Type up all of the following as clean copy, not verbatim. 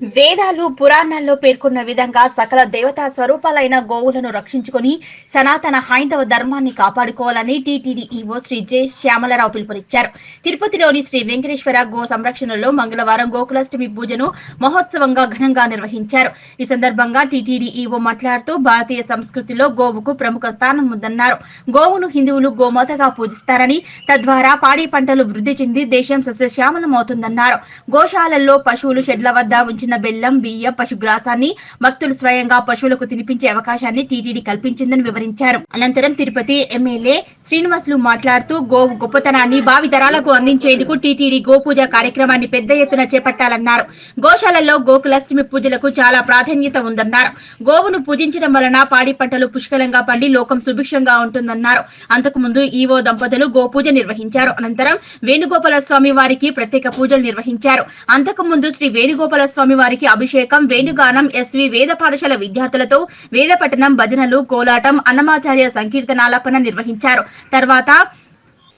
వేదాలు పురాణాల్లో పేర్కొన్న విధంగా సకల దేవతా స్వరూపాలైన గోవులను రక్షించుకుని సనాతన హైందవ ధర్మాన్ని కాపాడుకోవాలని TTD EO Shri J Syamala Rao పిలుపునిచ్చారు. తిరుపతిలోని శ్రీ వెంకటేశ్వర గో సంరక్షణలో మంగళవారం గోకులాష్టమి పూజను మహోత్సవంగా ఘనంగా నిర్వహించారు. ఈ సందర్భంగా టీటీడీ ఈవో మాట్లాడుతూ భారతీయ సంస్కృతిలో గోవుకు ప్రముఖ స్థానం ఉందన్నారు. గోవును హిందువులు గోమాతగా పూజిస్తారని, తద్వారా పాడి పంటలు వృద్ధి చెంది దేశం సస్యశ్యామలమవుతుందన్నారు. గోశాలల్లో పశువులు షెడ్ల వద్ద ఉంచిన బెల్లం, బియ్యం, పశుగ్రాసాన్ని భక్తులు స్వయంగా పశువులకు తినిపించే అవకాశాన్ని టీటీడీ కల్పించిందని వివరించారు. అనంతరం తిరుపతి ఎమ్మెల్యే శ్రీనివాసులు మాట్లాడుతూ గోవు గొప్పతనాన్ని భావితరాలకు అందించేందుకు టీటీడీ గోపూజ కార్యక్రమాన్ని పెద్ద ఎత్తున చేపట్టాలన్నారు. గోశాలల్లో గోకులాష్టమి పూజలకు చాలా ప్రాధాన్యత ఉందన్నారు. గోవును పూజించడం వలన పాడి పంటలు పుష్కలంగా పండి లోకం సుభిక్షంగా ఉంటుందన్నారు. అంతకుముందు ఈవో దంపతులు గోపూజ నిర్వహించారు. అనంతరం వేణుగోపాల స్వామి వారికి ప్రత్యేక పూజలు నిర్వహించారు. అంతకుముందు శ్రీ వేణుగోపాల స్వామి వారికి అభిషేకం, వేణుగానం, ఎస్వి వేద పాఠశాల విద్యార్థులతో వేద పఠనం, భజనలు, కోలాటం, అన్నమాచార్య సంకీర్తనాలపన నిర్వహించారు. తర్వాత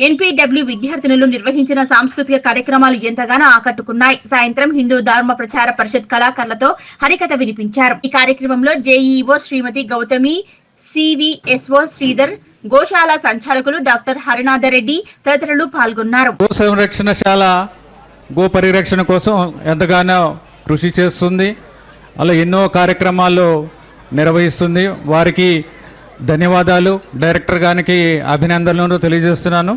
ఎన్పీడబ్ల్యూ విద్యార్థినులు నిర్వహించిన సాంస్కృతిక కార్యక్రమాలు ఎంతగానో ఆకట్టుకున్నాయి. సాయంత్రం హిందూ ధర్మ ప్రచార పరిషత్ కళాకారులతో హరికథ వినిపించారు. ఈ కార్యక్రమంలో జేఈఓ శ్రీమతి గౌతమి, సివిఎస్ఓ శ్రీధర్, గోశాల సంచాలకులు డాక్టర్ హరినాథరెడ్డి తదితరులు పాల్గొన్నారు. గో సంరక్షణశాల గో పరిరక్షణ కోసం ఎంతగానో కృషి చేస్తుంది. అలా ఎన్నో కార్యక్రమాలు నిర్వహిస్తుంది. వారికి ధన్యవాదాలు, డైరెక్టర్ గారికి అభినందనలు తెలియజేస్తున్నాను.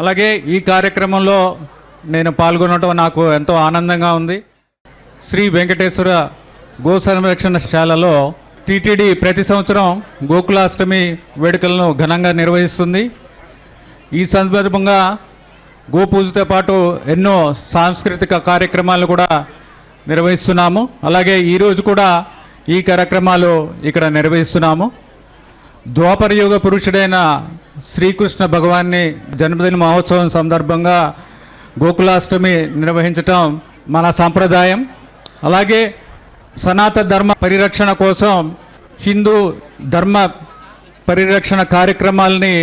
అలాగే ఈ కార్యక్రమంలో నేను పాల్గొనడం నాకు ఎంతో ఆనందంగా ఉంది. శ్రీ వెంకటేశ్వర గో సంరక్షణశాలలో టీటీడీ ప్రతి సంవత్సరం గోకులాష్టమి వేడుకలను ఘనంగా నిర్వహిస్తుంది. ఈ సందర్భంగా గోపూజతో పాటు ఎన్నో సాంస్కృతిక కార్యక్రమాలు కూడా నిర్వహిస్తున్నాము. అలాగే ఈరోజు కూడా ఈ కార్యక్రమాలు ఇక్కడ నిర్వహిస్తున్నాము. ద్వాపరయుగ పురుషుడైన శ్రీకృష్ణ భగవాన్ని జన్మదిన మహోత్సవం సందర్భంగా గోకులాష్టమి నిర్వహించటం మన సాంప్రదాయం. అలాగే సనాతన ధర్మ పరిరక్షణ కోసం హిందూ ధర్మ పరిరక్షణ కార్యక్రమాలని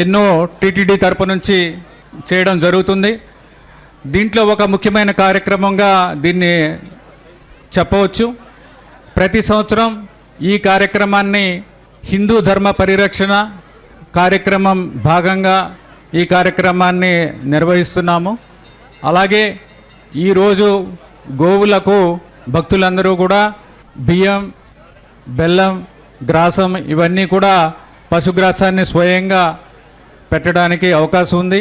ఎన్నో టీటీడీ తరపు నుంచి చేయడం జరుగుతుంది. దీంట్లో ఒక ముఖ్యమైన కార్యక్రమంగా దీన్ని చెప్పవచ్చు. ప్రతి సంవత్సరం ఈ కార్యక్రమాన్ని హిందూ ధర్మ పరిరక్షణ కార్యక్రమం భాగంగా ఈ కార్యక్రమాన్ని నిర్వహిస్తున్నాము. అలాగే ఈరోజు గోవులకు భక్తులందరూ కూడా బియ్యం, బెల్లం, గ్రాసం ఇవన్నీ కూడా పశుగ్రాసాన్ని స్వయంగా పెట్టడానికి అవకాశం ఉంది.